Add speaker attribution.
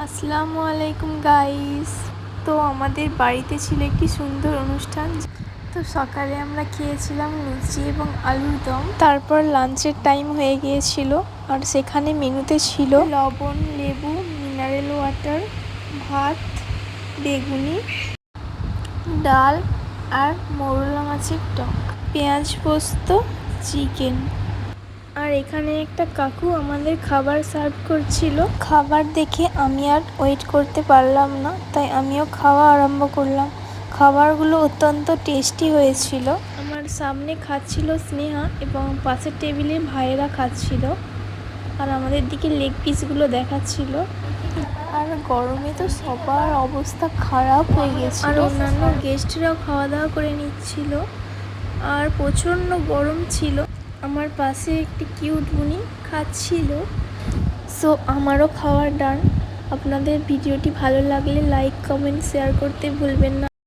Speaker 1: আসসালামু আলাইকুম গাইস। তো আমাদের বাড়িতে ছিল একটি সুন্দর অনুষ্ঠান। তো সকালে আমরা খেয়েছিলাম লুচি এবং আলুর দম। তারপর লাঞ্চের টাইম হয়ে গিয়েছিল, আর সেখানে মেনুতে ছিল লবণ, লেবু, মিনারেল ওয়াটার, ভাত, বেগুনি, ডাল আর মৌরলা মাছের টক, পেঁয়াজ পোস্ত, চিকেন। আর এখানে একটা কাকু আমাদের খাবার সার্ভ করছিল। খাবার দেখে আমি আর ওয়েট করতে পারলাম না, তাই আমিও খাওয়া আরম্ভ করলাম। খাবারগুলো অত্যন্ত টেস্টি হয়েছিল। আমার সামনে খাচ্ছিল স্নেহা এবং পাশের টেবিলে ভাইয়েরা খাচ্ছিল, আর আমাদের দিকে লেগ পিসগুলো দেখাচ্ছিল। আর গরমে তো সবার অবস্থা খারাপ হয়ে গেছিল, আর অন্যান্য গেস্টরাও খাওয়া দাওয়া করে নিচ্ছিল, আর প্রচণ্ড গরম ছিল। আমার পাশে একটি কিউট বুনি খাচ্ছিল। সো আমারও খাওয়ার ডান। আপনাদের ভিডিওটি ভালো লাগলে লাইক, কমেন্ট, শেয়ার করতে ভুলবেন না।